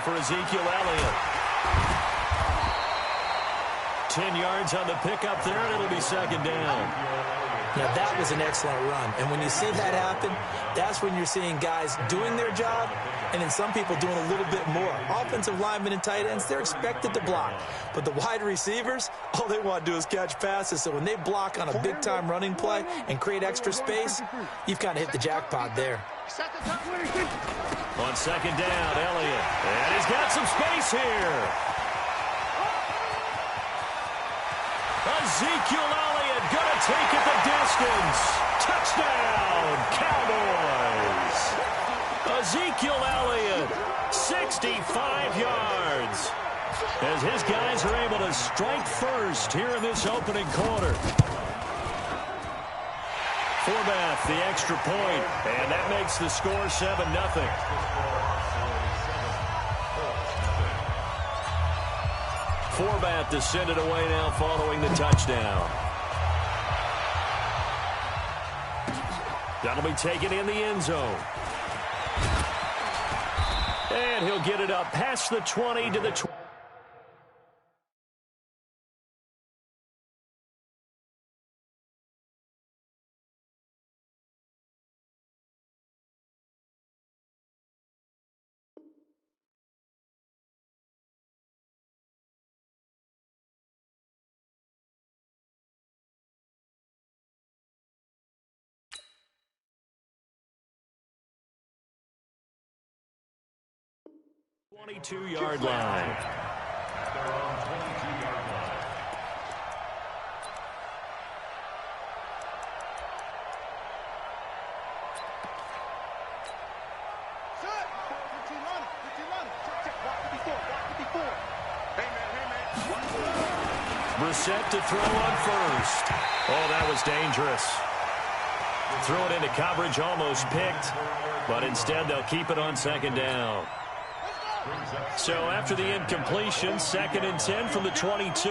for Ezekiel Elliott. 10 yards on the pickup there, and it'll be second down. Now, that was an excellent run. And when you see that happen, that's when you're seeing guys doing their job and then some people doing a little bit more. Offensive linemen and tight ends, they're expected to block. But the wide receivers, all they want to do is catch passes. So when they block on a big-time running play and create extra space, you've kind of hit the jackpot there. On second down, Elliott. And he's got some space here. Ezekiel Elliott going to take it the distance. Touchdown, Cowboys. Ezekiel Elliott, 65 yards. As his guys are able to strike first here in this opening quarter. Forbath, the extra point, and that makes the score 7-0. Forbath to send it away now following the touchdown. That'll be taken in the end zone. And he'll get it up past the 20 to the 20. Yard line. Brissett to throw on first. Oh, that was dangerous. Threw it into coverage, almost picked, but instead they'll keep it on second down. So after the incompletion, 2nd and 10 from the 22.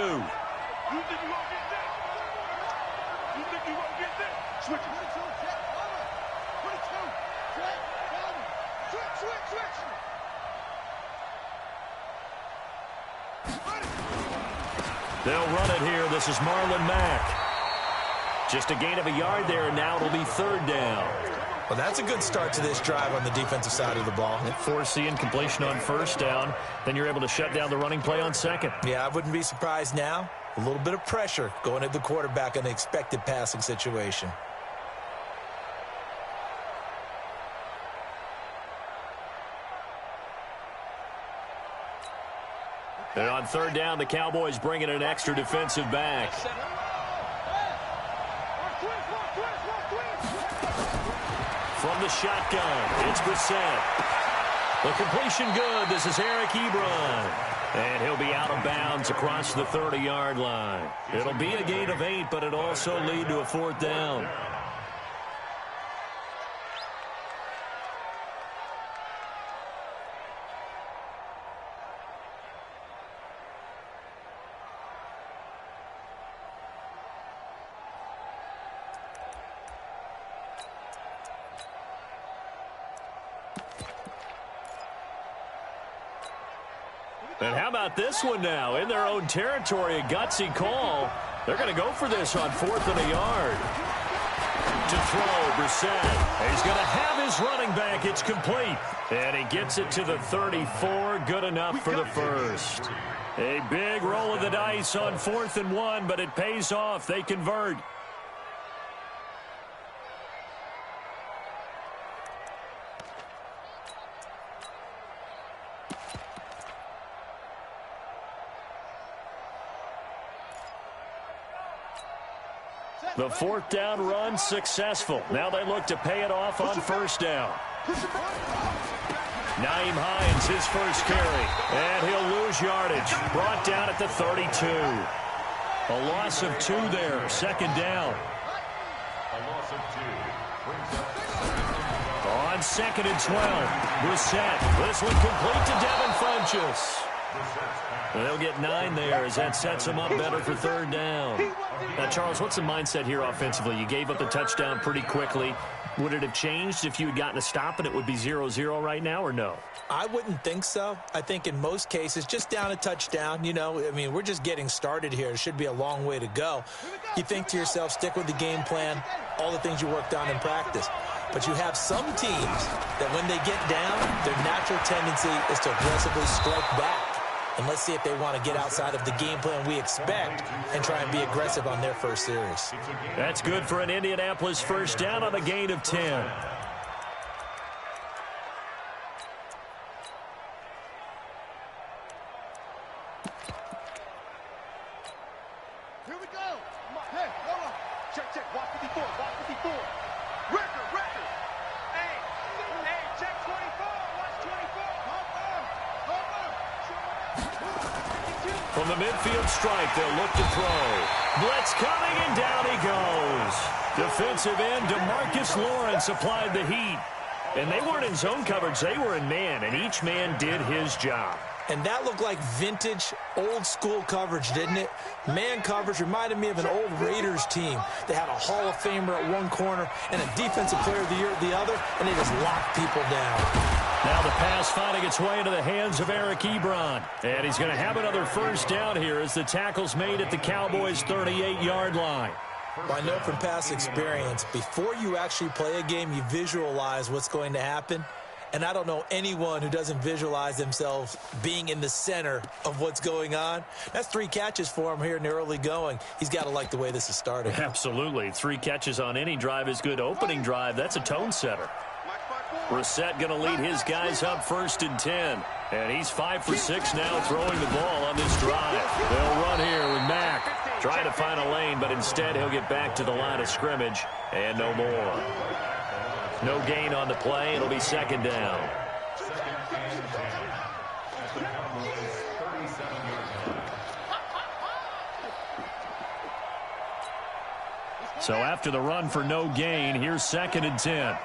They'll run it here. This is Marlon Mack. Just a gain of a yard there, and now it'll be 3rd down. Well, that's a good start to this drive on the defensive side of the ball. Force the incompletion on 1st down. Then you're able to shut down the running play on 2nd. Yeah, I wouldn't be surprised now. A little bit of pressure going at the quarterback in an expected passing situation. And on 3rd down, the Cowboys bring in an extra defensive back. From the shotgun, it's Brissett. The completion good. This is Eric Ebron. And he'll be out of bounds across the 30-yard line. It'll be a gain of 8, but it'll also lead to a 4th down. And how about this one now? In their own territory, a gutsy call. They're going to go for this on 4th and a yard. To throw, Brissett. He's going to have his running back. It's complete. And he gets it to the 34. Good enough for the first. A big roll of the dice on 4th and 1, but it pays off. They convert. The 4th down run successful. Now they look to pay it off on 1st down. Nyheim Hines, his first carry. And he'll lose yardage. Brought down at the 32. A loss of 2 there. 2nd down. On 2nd and 12. Brissett. This one complete to Devin Funchess. They'll get 9 there as that sets them up better for third down. Now, Charles, what's the mindset here offensively? You gave up the touchdown pretty quickly. Would it have changed if you had gotten a stop and it would be 0-0 right now, or no? I wouldn't think so. I think in most cases, just down a touchdown, you know, I mean, we're just getting started here. It should be a long way to go. You think to yourself, stick with the game plan, all the things you worked on in practice. But you have some teams that when they get down, their natural tendency is to aggressively strike back. And let's see if they want to get outside of the game plan we expect and try and be aggressive on their first series. That's good for an Indianapolis first down on a gain of 10. Here we go. Hey, hold on. Check. Watch 54. Record. Hey, check 24. Watch 24. From the midfield stripe, they'll look to throw. Blitz coming, and down he goes. Defensive end DeMarcus Lawrence applied the heat. And they weren't in zone coverage. They were in man, and each man did his job. And that looked like vintage, old-school coverage, didn't it? Man coverage reminded me of an old Raiders team. They had a Hall of Famer at one corner and a Defensive Player of the Year at the other, and they just locked people down. Now the pass finding its way into the hands of Eric Ebron. And he's going to have another first down here as the tackle's made at the Cowboys' 38-yard line. I know from past experience, before you actually play a game, you visualize what's going to happen. And I don't know anyone who doesn't visualize themselves being in the center of what's going on. That's 3 catches for him here in the early going. He's got to like the way this is starting. Absolutely. 3 catches on any drive is good. Opening drive, that's a tone setter. Brissett going to lead his guys up 1st and 10. And he's 5 for 6 now throwing the ball on this drive. They'll run here with Mack. Trying to find a lane, but instead he'll get back to the line of scrimmage. And no more. No gain on the play. It'll be 2nd down. So after the run for no gain, here's 2nd and 10.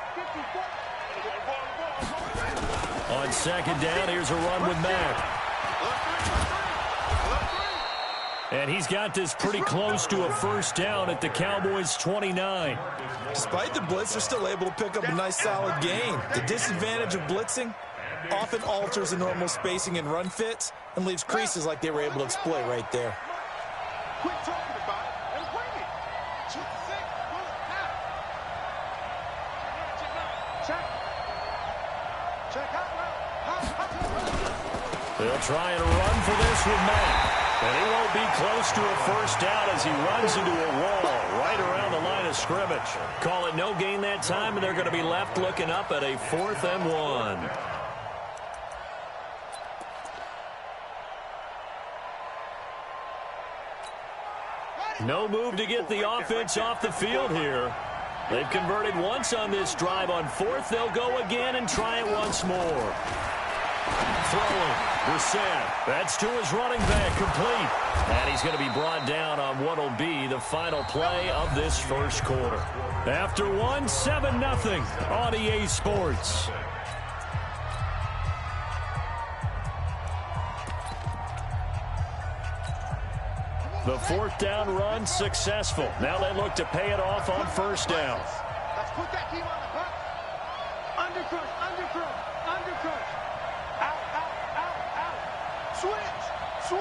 On 2nd down, here's a run with Mack. And he's got this pretty close to a first down at the Cowboys' 29. Despite the blitz, they're still able to pick up a nice solid gain. The disadvantage of blitzing often alters the normal spacing and run fits and leaves creases like they were able to exploit right there. Quit talking about it and bring it. Check. They'll try and run for this with Mack. And he won't be close to a first down as he runs into a wall right around the line of scrimmage. Call it no gain that time, and they're going to be left looking up at a 4th and 1. No move to get the offense off the field here. They've converted once on this drive. On 4th, they'll go again and try it once more. Throwing, Brissett. That's to his running back, complete. And he's going to be brought down on what will be the final play of this first quarter. After 7-0 on EA Sports. The 4th down run successful. Now they look to pay it off on 1st down. Let's put that team on the hunt. Undercrush. Out. Switch.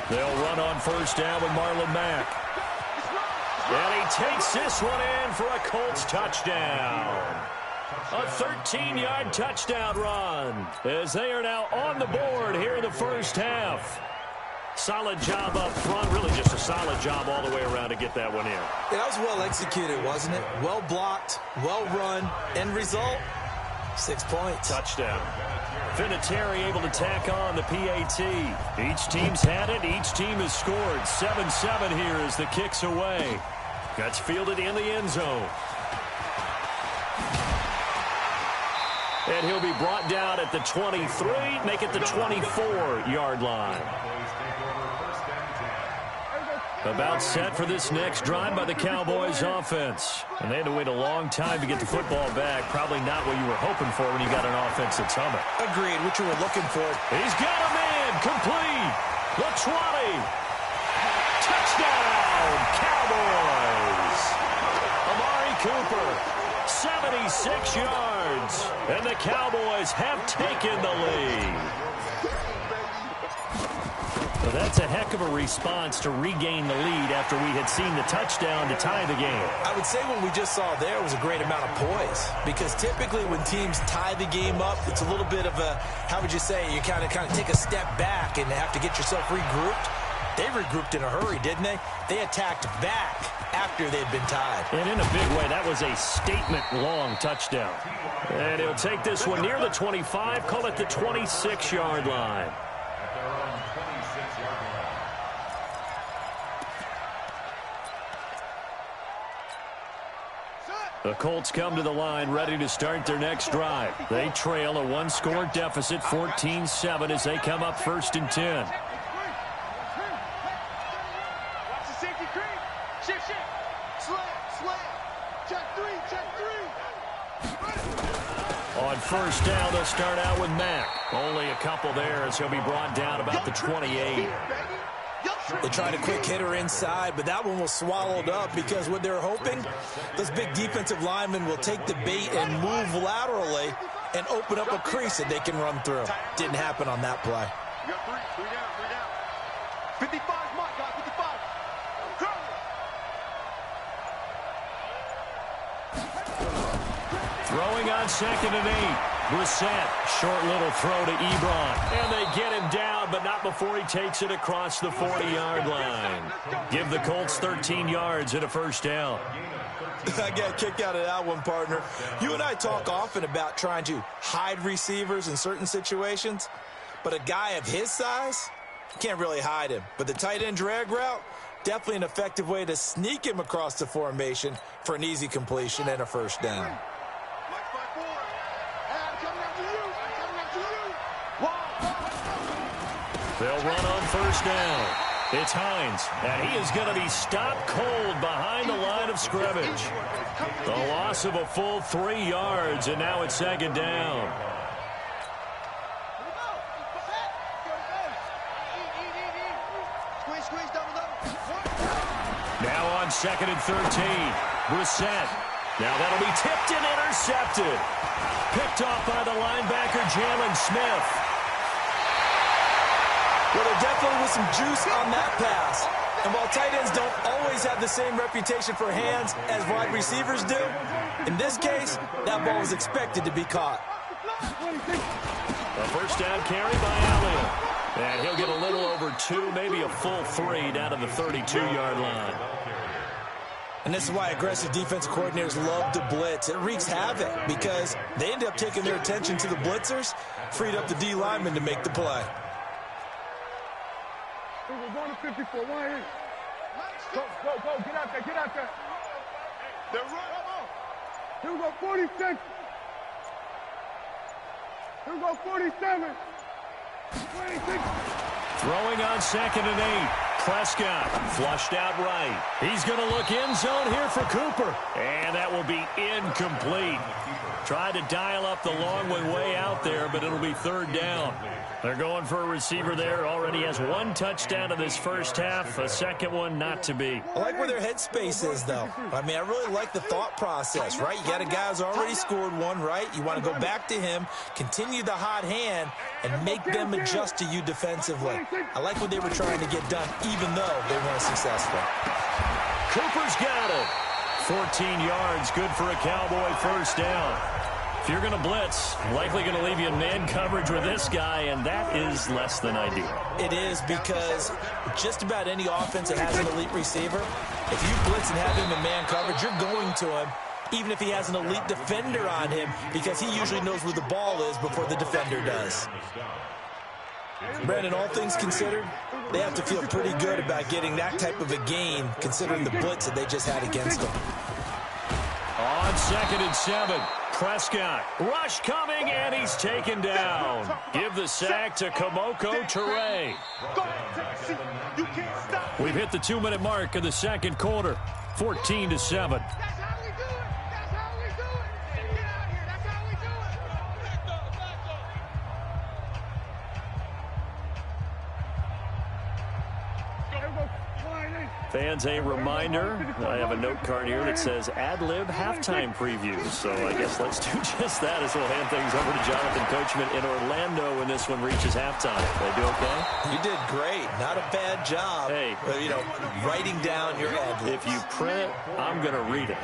They'll run on 1st down with Marlon Mack. And he takes this one in for a Colts touchdown. A 13-yard touchdown run as they are now on the board here in the first half. Solid job up front, really just a solid job all the way around to get that one in. Yeah, that was well executed, wasn't it? Well blocked, well run. End result, 6 points. Touchdown. Vinatieri able to tack on the PAT. Each team's had it. Each team has scored. 7-7 here as the kick's away. That's fielded in the end zone. And he'll be brought down at the 23, make it the 24-yard line. About set for this next drive by the Cowboys offense. And they had to wait a long time to get the football back. Probably not what you were hoping for when you got an offense that's humming. Agreed, what you were looking for. He's got a man, complete. The 20. Touchdown, Cowboys. Amari Cooper, 76 yards. And the Cowboys have taken the lead. So that's a heck of a response to regain the lead after we had seen the touchdown to tie the game. I would say what we just saw there was a great amount of poise, because typically when teams tie the game up, it's a little bit of a, how would you say, you kind of take a step back and have to get yourself regrouped. They regrouped in a hurry, didn't they? They attacked back after they'd been tied. And in a big way, that was a statement-long touchdown. And he'll take this one near the 25, call it the 26-yard line. The Colts come to the line ready to start their next drive. They trail a one-score deficit, 14-7, as they come up 1st and 10. Watch the safety creep. Shift. Slam. Check three. On 1st down, they'll start out with Mack. Only a couple there as he'll be brought down about the 28. They tried a quick hitter inside, but that one was swallowed up because what they're hoping, those big defensive linemen will take the bait and move laterally and open up a crease that they can run through. Didn't happen on that play. You got three down. 55, Mike, got 55. Throwing on 2nd and 8. Brissett, short little throw to Ebron. And they get him down, but not before he takes it across the 40-yard line. Give the Colts 13 yards and a 1st down. I got a kick out of that one, partner. You and I talk often about trying to hide receivers in certain situations, but a guy of his size, you can't really hide him. But the tight end drag route, definitely an effective way to sneak him across the formation for an easy completion and a 1st down. They'll run on 1st down. It's Hines, and he is going to be stopped cold behind the line of scrimmage. The loss of a full 3 yards, and now it's 2nd down. Now on 2nd and 13. Brissett. Now that'll be tipped and intercepted. Picked off by the linebacker, Jalen Smith. Well, there definitely was some juice on that pass. And while tight ends don't always have the same reputation for hands as wide receivers do, in this case, that ball was expected to be caught. A 1st down carry by Elliott. And he'll get a little over 2, maybe a full 3 down to the 32-yard line. And this is why aggressive defensive coordinators love to blitz. It wreaks havoc because they end up taking their attention to the blitzers, freed up the D lineman to make the play. We're going to 54. Go, get out there. They're running. Here we go, 46. Here we go, 47. 26. Throwing on 2nd and 8. Prescott flushed out right. He's going to look end zone here for Cooper. And that will be incomplete. Tried to dial up the long one way out there, but it'll be 3rd down. They're going for a receiver there. Already has 1 touchdown in this 1st half. A second one not to be. I like where their headspace is, though. I mean, I really like the thought process, right? You got a guy who's already scored 1, right? You want to go back to him, continue the hot hand, and make them adjust to you defensively. I like what they were trying to get done, even though they weren't successful. Cooper's got it. 14 yards, good for a Cowboy 1st down. If you're going to blitz, likely going to leave you in man coverage with this guy, and that is less than ideal. It is, because just about any offense that has an elite receiver, if you blitz and have him in man coverage, you're going to him, even if he has an elite defender on him, because he usually knows where the ball is before the defender does. Brandon, all things considered, they have to feel pretty good about getting that type of a gain, considering the blitz that they just had against them. On 2nd and 7. Prescott, rush coming, and he's taken down. Give the sack to Kamoko Toure. We've hit the 2-minute mark of the second quarter, 14-7. Fans, a reminder, I have a note card here that says ad-lib halftime preview. So I guess let's do just that as we'll hand things over to Jonathan Coachman in Orlando when this one reaches halftime. Did I do okay? You did great. Not a bad job. Hey. Writing down your ad-libs. If you print it, I'm going to read it.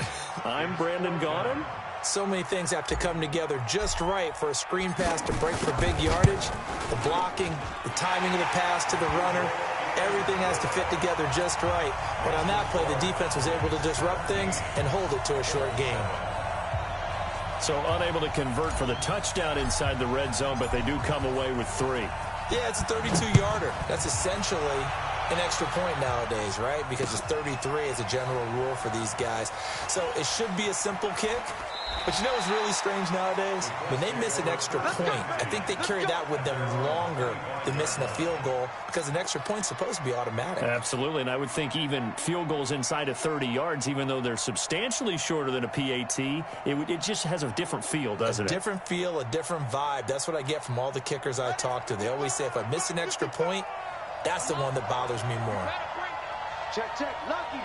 I'm Brandon Gaudin. So many things have to come together just right for a screen pass to break for big yardage. The blocking, the timing of the pass to the runner. Everything has to fit together just right. But on that play, the defense was able to disrupt things and hold it to a short game. So unable to convert for the touchdown inside the red zone, but they do come away with 3. Yeah, it's a 32-yarder. That's essentially an extra point nowadays, right? Because it's 33 as a general rule for these guys. So it should be a simple kick. But you know what's really strange nowadays? When they miss an extra point, I think they carry that with them longer than missing a field goal because an extra point's supposed to be automatic. Absolutely, and I would think even field goals inside of 30 yards, even though they're substantially shorter than a PAT, it just has a different feel, doesn't it? A different feel, a different vibe. That's what I get from all the kickers I talk to. They always say if I miss an extra point, that's the one that bothers me more. Check, lucky.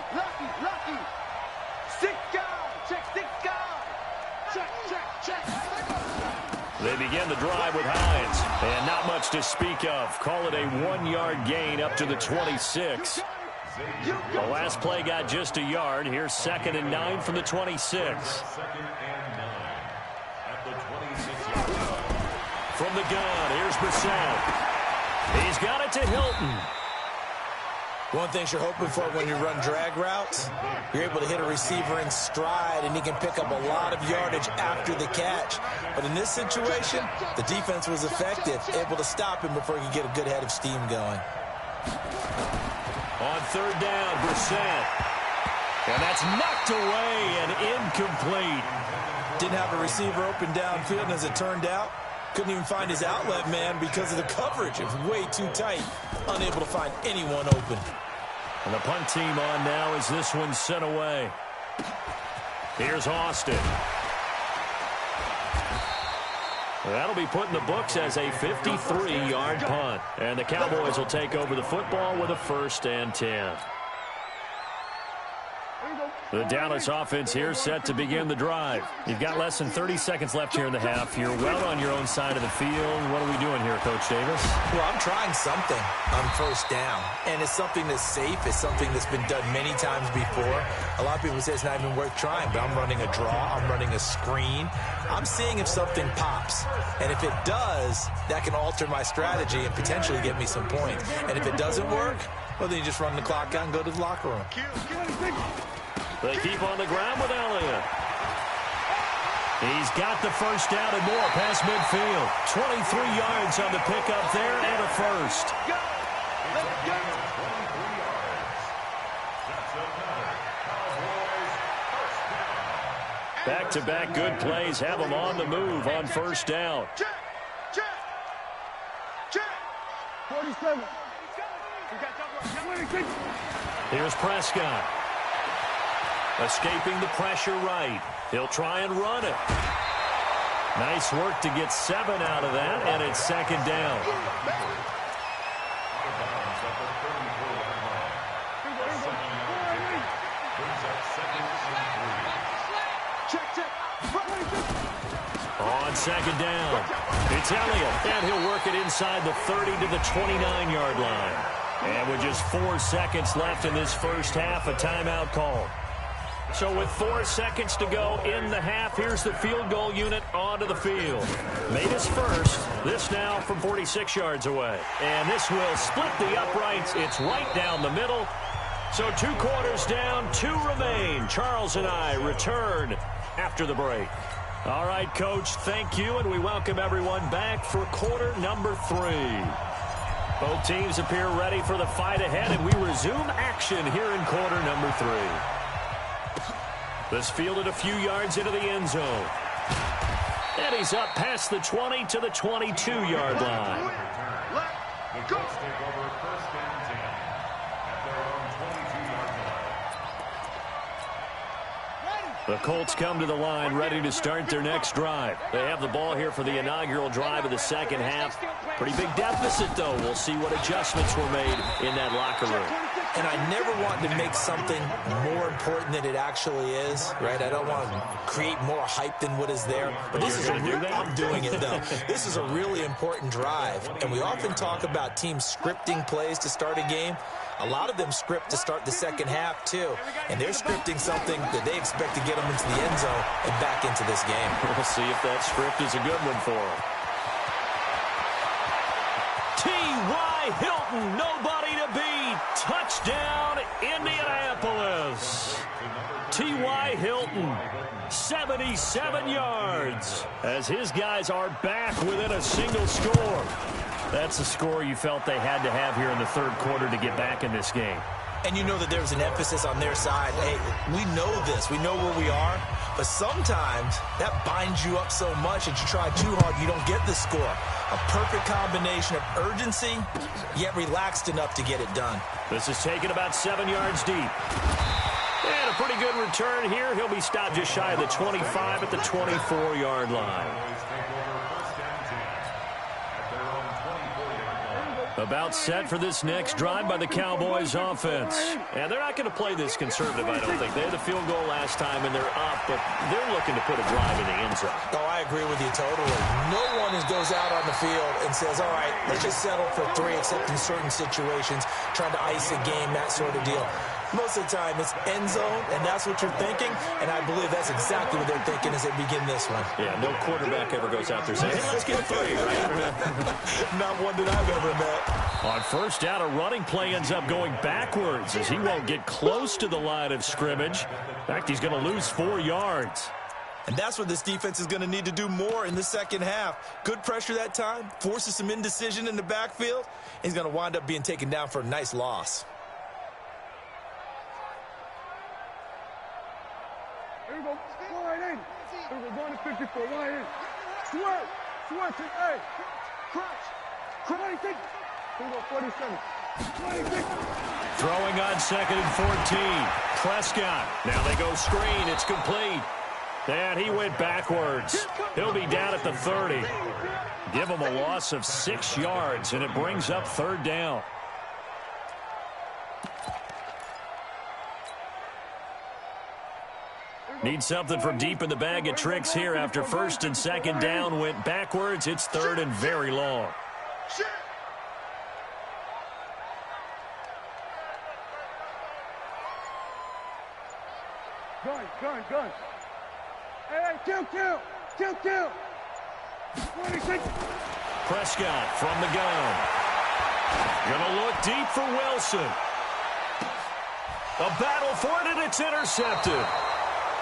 6 guys. Check, 6 guys. Check. They begin the drive with Hines, and not much to speak of. Call it a 1-yard gain up to the 26. The last play got just a yard. Here's 2nd and 9 from the 26. From the gun, here's Brissett. He's got it to Hilton. One thing you're hoping for when you run drag routes, you're able to hit a receiver in stride, and he can pick up a lot of yardage after the catch. But in this situation, the defense was effective, able to stop him before he could get a good head of steam going. On 3rd down, Brissett. And that's knocked away and incomplete. Didn't have a receiver open downfield, and as it turned out, couldn't even find his outlet man because of the coverage. It was way too tight. Unable to find anyone open. And the punt team on now as this one's sent away. Here's Austin. That'll be put in the books as a 53-yard punt. And the Cowboys will take over the football with a 1st and 10. The Dallas offense here set to begin the drive. You've got less than 30 seconds left here in the half. You're well on your own side of the field. What are we doing here, Coach Davis? Well, I'm trying something on 1st down. And it's something that's safe. It's something that's been done many times before. A lot of people say it's not even worth trying, but I'm running a draw. I'm running a screen. I'm seeing if something pops. And if it does, that can alter my strategy and potentially get me some points. And if it doesn't work, well, then you just run the clock out and go to the locker room. They keep on the ground with Elliott. He's got the 1st down and more past midfield. 23 yards on the pickup there and a 1st. Back-to-back good plays have them on the move on 1st down. Check. 47. Here's Prescott. Escaping the pressure right. He'll try and run it. Nice work to get 7 out of that, and it's 2nd down. On 2nd down, it's Elliott, and he'll work it inside the 30 to the 29-yard line. And with just 4 seconds left in this first half, a timeout call. So with 4 seconds to go in the half, here's the field goal unit onto the field. Made his first. This now from 46 yards away. And this will split the uprights. It's right down the middle. So 2 quarters down, 2 remain. Charles and I return after the break. All right, Coach, thank you, and we welcome everyone back for quarter number 3. Both teams appear ready for the fight ahead, and we resume action here in quarter number 3. This fielded a few yards into the end zone. And he's up past the 20 to the 22-yard line. Let's go. The Colts come to the line ready to start their next drive. They have the ball here for the inaugural drive of the second half. Pretty big deficit, though. We'll see what adjustments were made in that locker room. And I never want to make something more important than it actually is, right? I don't want to create more hype than what is there. But this is I'm doing it, though. This is a really important drive. And we often talk about teams scripting plays to start a game. A lot of them script to start the second half, too. And they're scripting something that they expect to get them into the end zone and back into this game. We'll see if that script is a good one for them. T.Y. Hilton, nobody to beat. Touchdown, Indianapolis. T.Y. Hilton, 77 yards, as his guys are back within a single score. That's the score you felt they had to have here in the third quarter to get back in this game. And you know that there's an emphasis on their side. Hey, we know this. We know where we are. But sometimes that binds you up so much that you try too hard, you don't get the score. A perfect combination of urgency, yet relaxed enough to get it done. This is taken about 7 yards deep. And a pretty good return here. He'll be stopped just shy of the 25 at the 24-yard line. About set for this next drive by the Cowboys offense. And they're not going to play this conservative, I don't think. They had the field goal last time, and they're up, but they're looking to put a drive in the end zone. Oh, I agree with you totally. No one goes out on the field and says, all right, let's just settle for 3, except in certain situations, trying to ice a game, that sort of deal. Most of the time, it's end zone, and that's what you're thinking, and I believe that's exactly what they're thinking as they begin this one. Yeah, no quarterback ever goes out there saying, hey, let's get 3, right? Not one that I've ever met. On first down, a running play ends up going backwards as he won't get close to the line of scrimmage. In fact, he's going to lose 4 yards. And that's what this defense is going to need to do more in the second half. Good pressure that time, forces some indecision in the backfield. He's going to wind up being taken down for a nice loss. Here we go. Go right in. Here we go. Going to 54. Right in. Swerve. Swerve. Hey. Crunch. 26. Here we go. 47. 26. Throwing on 2nd and 14. Prescott. Now they go screen. It's complete. And he went backwards. He'll be down at the 30. Give him a loss of 6 yards, and it brings up 3rd down. Need something from deep in the bag of tricks here after 1st and 2nd down went backwards. It's 3rd and very long. Gun. Hey, kill. 26. Prescott from the gun. Gonna look deep for Wilson. A battle for it, and it's intercepted.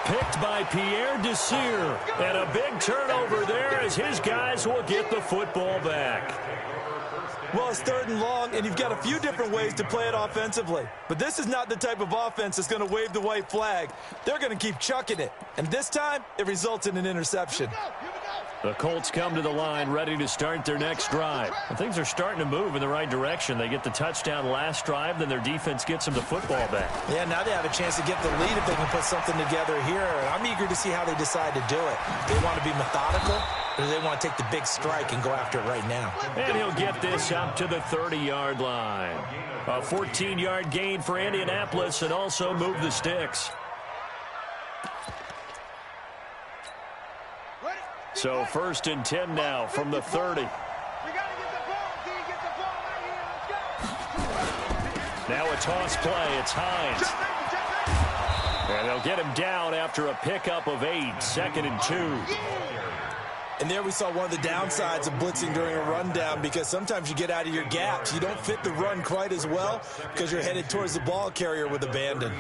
Picked by Pierre Desir. And a big turnover there as his guys will get the football back. Well, it's 3rd and long, and you've got a few different ways to play it offensively. But this is not the type of offense that's going to wave the white flag. They're going to keep chucking it. And this time, it results in an interception. The Colts come to the line ready to start their next drive. And things are starting to move in the right direction. They get the touchdown last drive, then their defense gets them the football back. Yeah, now they have a chance to get the lead if they can put something together here. I'm eager to see how they decide to do it. They want to be methodical, or do they want to take the big strike and go after it right now? And he'll get this up to the 30-yard line. A 14-yard gain for Indianapolis and also move the sticks. So 1st and 10 now from the 30. Now a toss play. It's Hines. And they'll get him down after a pickup of 8. 2nd and 2. And there we saw one of the downsides of blitzing during a rundown, because sometimes you get out of your gaps. You don't fit the run quite as well because you're headed towards the ball carrier with abandon.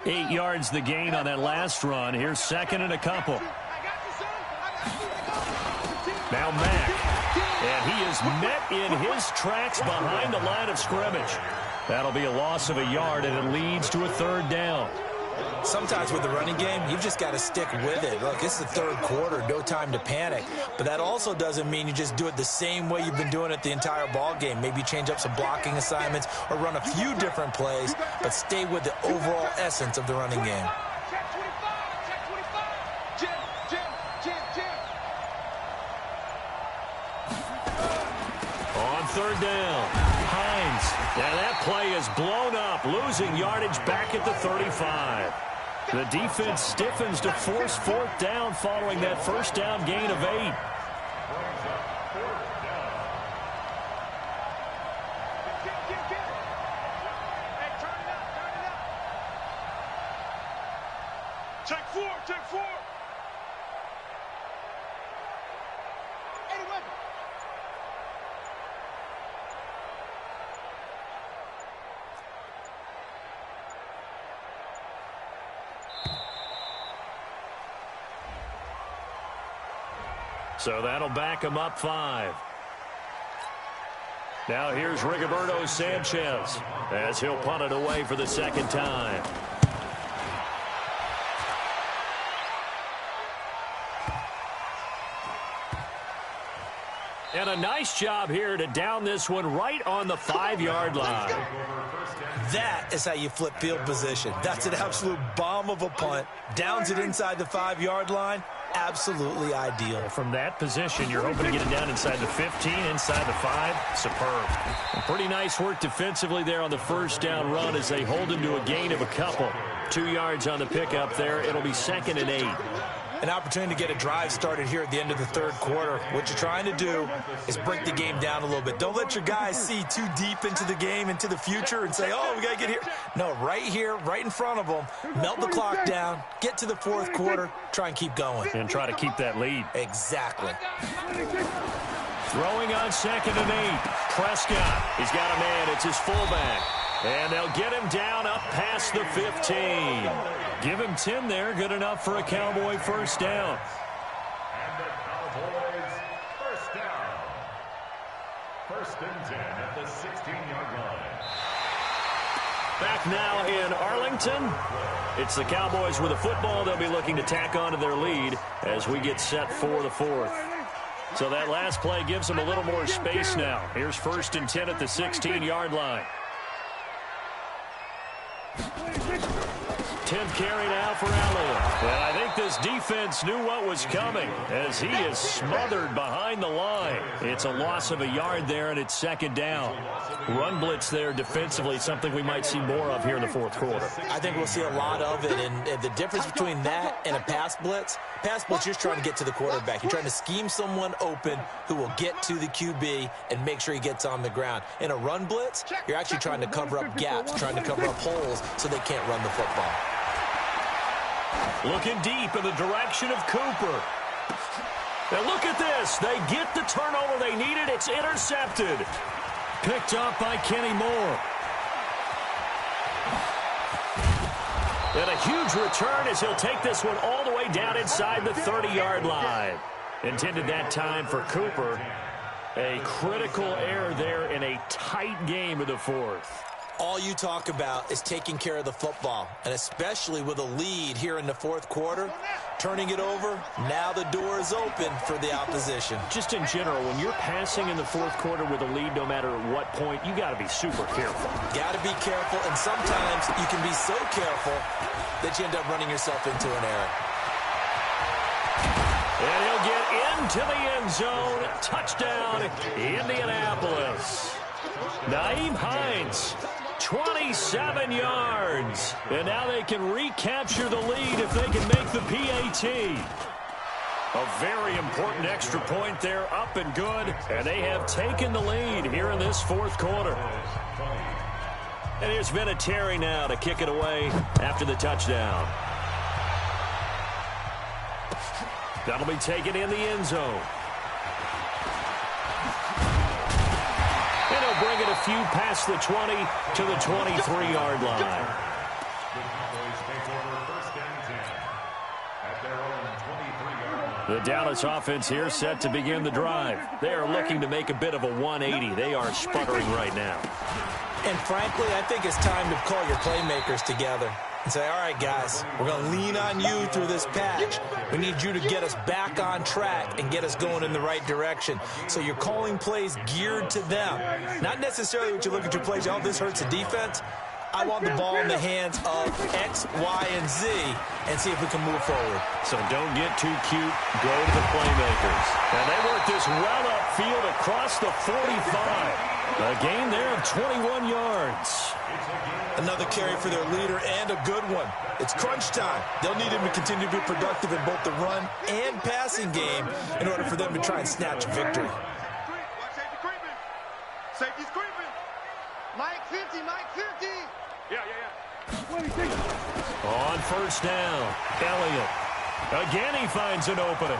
8 yards the gain on that last run. Here's 2nd and a couple. Now Mack. And he is met in his tracks behind the line of scrimmage. That'll be a loss of a yard, and it leads to a 3rd down. Sometimes with the running game, you've just got to stick with it. Look, it's the third quarter, no time to panic. But that also doesn't mean you just do it the same way you've been doing it the entire ball game. Maybe change up some blocking assignments or run a few different plays, but stay with the overall essence of the running game. On third down, Hines. Yeah, that play is blown up, losing yardage back at the 35. The defense stiffens to force fourth down following that first down gain of 8. Check four. So that'll back him up 5. Now here's Rigoberto Sanchez as he'll punt it away for the second time. And a nice job here to down this one right on the 5-yard line. That is how you flip field position. That's an absolute bomb of a punt. Downs it inside the 5-yard line. Absolutely ideal. From that position, you're hoping to get it down inside the 15, inside the 5. Superb. And pretty nice work defensively there on the first down run as they hold him to a gain of a couple. 2 yards on the pickup there. It'll be 2nd and 8. An opportunity to get a drive started here at the end of the third quarter. What you're trying to do is break the game down a little bit. Don't let your guys see too deep into the game, into the future, and say, oh, we got to get here. No, right here, right in front of them, melt the clock down, get to the fourth quarter, try and keep going. And try to keep that lead. Exactly. Throwing on 2nd and 8. Prescott, he's got a man. It's his fullback. And they'll get him down up past the 15. Give him 10 there. Good enough for a Cowboy first down. And the Cowboys first down. 1st and 10 at the 16-yard line. Back now in Arlington. It's the Cowboys with a football. They'll be looking to tack on to their lead as we get set for the 4th. So that last play gives them a little more space now. Here's 1st and 10 at the 16-yard line. 10th carry now for Elliott. And I think this defense knew what was coming as he is smothered behind the line. It's a loss of a yard there, and it's 2nd down. Run blitz there defensively, something we might see more of here in the fourth quarter. I think we'll see a lot of it, and the difference between that and a pass blitz, you're just trying to get to the quarterback. You're trying to scheme someone open who will get to the QB and make sure he gets on the ground. In a run blitz, you're actually trying to cover up gaps, trying to cover up holes so they can't run the football. Looking deep in the direction of Cooper. Now look at this. They get the turnover they needed. It's intercepted. Picked up by Kenny Moore. And a huge return as he'll take this one all the way down inside the 30-yard line. Intended that time for Cooper. A critical error there in a tight game of the 4th. All you talk about is taking care of the football, and especially with a lead here in the fourth quarter, turning it over, now the door is open for the opposition. Just in general, when you're passing in the fourth quarter with a lead, no matter at what point, you got to be super careful. Got to be careful, and sometimes you can be so careful that you end up running yourself into an error. And he'll get into the end zone. Touchdown, Indianapolis. Nyheim Hines, 27 yards. And now they can recapture the lead if they can make the PAT. A very important extra point there, up and good. And they have taken the lead here in this fourth quarter. And here's Vinatieri now to kick it away after the touchdown. That'll be taken in the end zone. And he'll bring it a few past the 20 to the 23-yard line. The Dallas offense here set to begin the drive. They are looking to make a bit of a 180. They are sputtering right now. And frankly, I think it's time to call your playmakers together. and say, all right, guys, we're going to lean on you through this patch. We need you to get us back on track and get us going in the right direction. So you're calling plays geared to them. Not necessarily what you look at your plays, oh, this hurts the defense. I want the ball in the hands of X, Y, and Z and see if we can move forward. So don't get too cute. Go to the playmakers. And they work this well upfield across the 45. A gain there of 21 yards. Another carry for their leader and a good one. It's crunch time. They'll need him to continue to be productive in both the run and passing game in order for them to try and snatch a victory. Safety creeping. Safety's creeping. Mike 50, Mike 50. Yeah. 26. On first down, Elliott. Again, he finds an opening.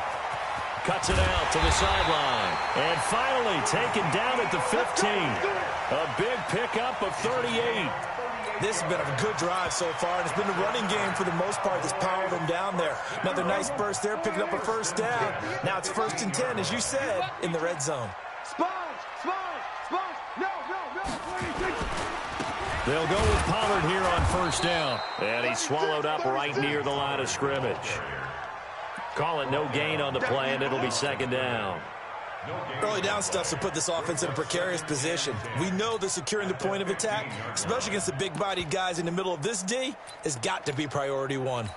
Cuts it out to the sideline. And finally taken down at the 15. A big pickup of 38. This has been a good drive so far, and it's been the running game for the most part that's powered them down there. Another nice burst there, picking up a first down. Now it's 1st and 10, as you said, in the red zone. Sponge. No. 26. They'll go with Pollard here on first down. And he's swallowed up right near the line of scrimmage. Call it no gain on the play, and it'll be 2nd down. Early down stuff to put this offense in a precarious position. We know that securing the point of attack, especially against the big-bodied guys in the middle of this D, has got to be priority one.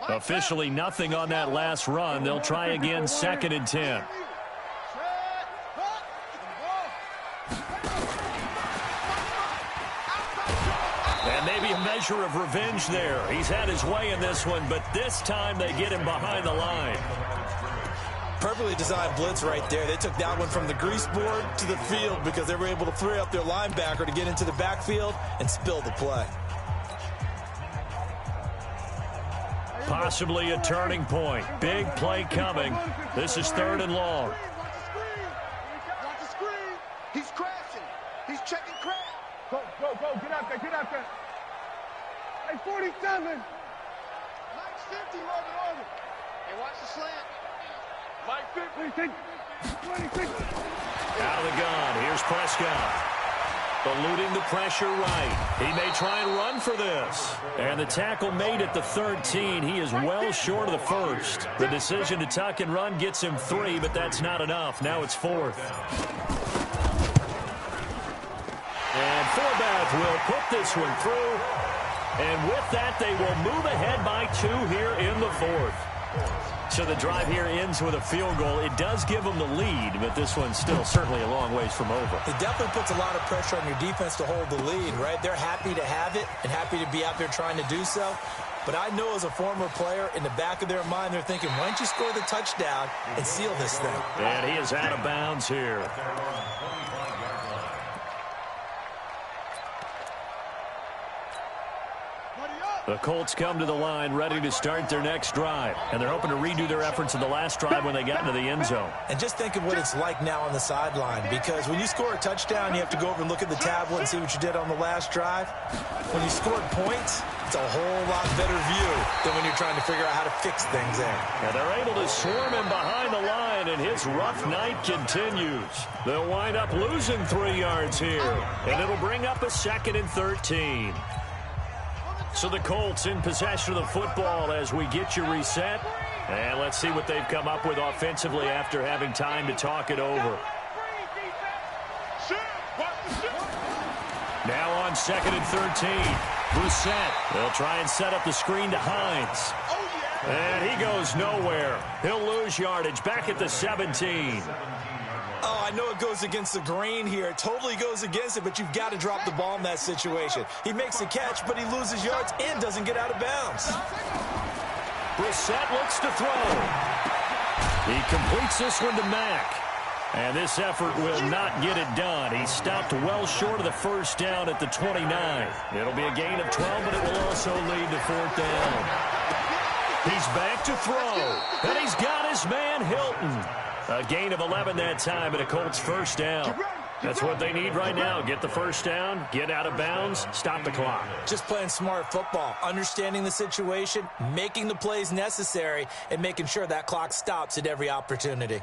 Officially nothing on that last run. They'll try again, 2nd and 10. And maybe a measure of revenge there. He's had his way in this one, but this time they get him behind the line. Perfectly designed blitz right there. They took that one from the grease board to the field because they were able to free up their linebacker to get into the backfield and spill the play. Possibly a turning point. Big play coming. This is 3rd and long. Watch the screen. He's crashing. He's checking crash. Go. Get out there. Hey, 47. Mike's 50, Logan. Hey, watch the slant. Mike 50. 26. Out of the gun. Here's Prescott. Eluding the pressure right. He may try and run for this. And the tackle made at the 13. He is well short of the first. The decision to tuck and run gets him 3, but that's not enough. Now it's 4th. And Forbath will put this one through. And with that, they will move ahead by 2 here in the 4th. So the drive here ends with a field goal. It does give them the lead, but this one's still certainly a long ways from over. It definitely puts a lot of pressure on your defense to hold the lead, right? They're happy to have it and happy to be out there trying to do so. But I know as a former player, in the back of their mind, they're thinking, why don't you score the touchdown and seal this thing? And he is out of bounds here. The Colts come to the line ready to start their next drive. And they're hoping to redo their efforts in the last drive when they got into the end zone. And just think of what it's like now on the sideline. Because when you score a touchdown, you have to go over and look at the tablet and see what you did on the last drive. When you scored points, it's a whole lot better view than when you're trying to figure out how to fix things there. And they're able to swarm him behind the line, and his rough night continues. They'll wind up losing 3 yards here. And it'll bring up a 2nd and 13. So the Colts in possession of the football as we get you reset. And let's see what they've come up with offensively after having time to talk it over. Now on 2nd and 13. Brissett. They'll try and set up the screen to Hines. And he goes nowhere. He'll lose yardage back at the 17. Oh, I know it goes against the grain here. It totally goes against it, but you've got to drop the ball in that situation. He makes the catch, but he loses yards and doesn't get out of bounds. Brissett looks to throw. He completes this one to Mack. And this effort will not get it done. He stopped well short of the first down at the 29. It'll be a gain of 12, but it will also lead to 4th down. He's back to throw. And he's got his man Hilton. A gain of 11 that time and a Colts first down. That's what they need right now. Get the first down, get out of bounds, stop the clock. Just playing smart football, understanding the situation, making the plays necessary, and making sure that clock stops at every opportunity.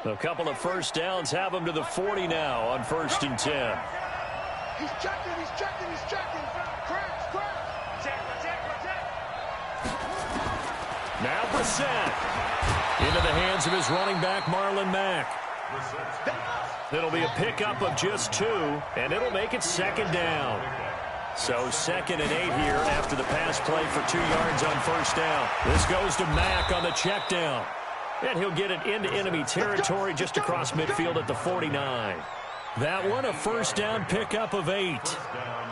A couple of first downs have him to the 40 now on 1st and 10. He's checking. Crash. Now Brissett into the hands of his running back, Marlon Mack. It'll be a pickup of just 2, and it'll make it 2nd down. So 2nd and 8 here after the pass play for 2 yards on 1st down. This goes to Mack on the check down. And he'll get it into enemy territory just across midfield at the 49. That one, a 1st down pickup of 8.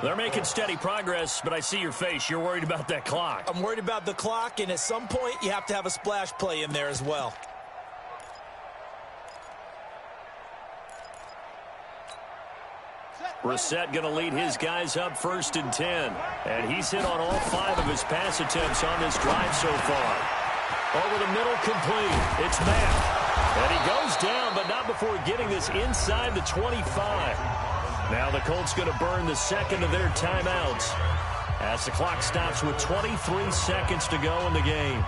They're making steady progress, but I see your face. You're worried about that clock. I'm worried about the clock, and at some point, you have to have a splash play in there as well. Brissett going to lead his guys up 1st and 10. And he's hit on all 5 of his pass attempts on this drive so far. Over the middle, complete. It's Mack. And he goes down, but not before getting this inside the 25. Now the Colts going to burn the 2nd of their timeouts as the clock stops with 23 seconds to go in the game.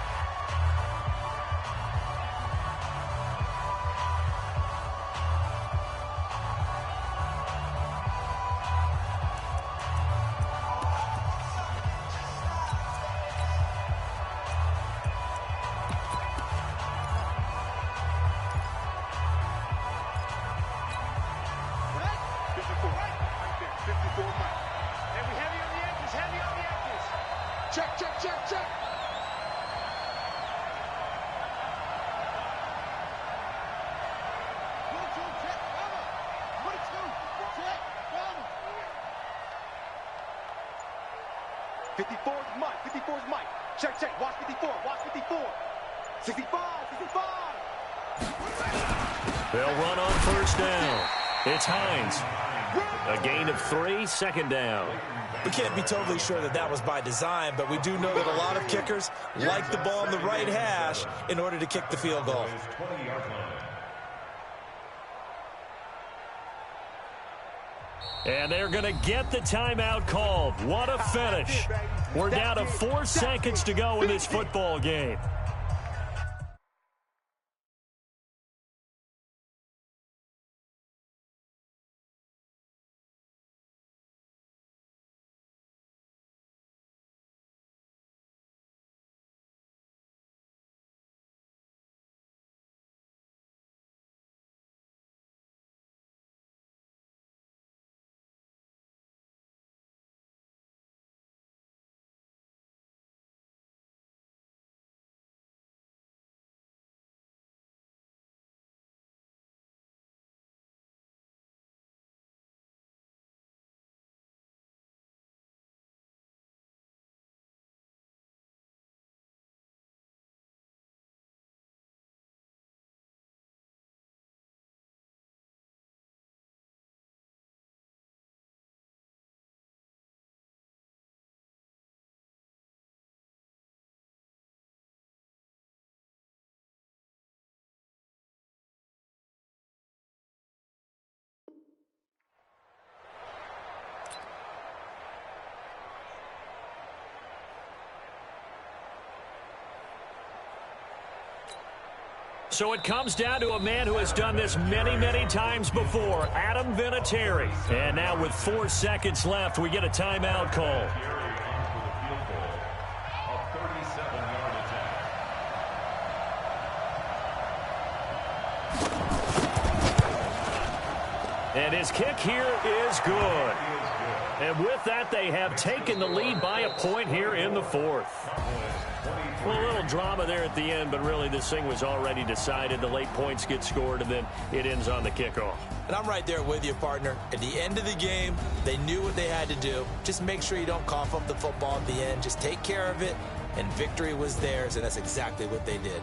Check. Check. Watch 54. 65. They'll run on 1st down. It's Hines. A gain of 3, 2nd down. We can't be totally sure that was by design, but we do know that a lot of kickers like the ball in the right hash in order to kick the field goal. And they're going to get the timeout called. What a finish. We're down to 4 seconds to go in this football game. So it comes down to a man who has done this many, many times before, Adam Vinatieri. And now with 4 seconds left, we get a timeout call. And his kick here is good. And with that, they have taken the lead by a point here in the 4th. Well, a little drama there at the end, but really this thing was already decided. The late points get scored, and then it ends on the kickoff. And I'm right there with you, partner. At the end of the game, they knew what they had to do. Just make sure you don't cough up the football at the end. Just take care of it, and victory was theirs, and that's exactly what they did.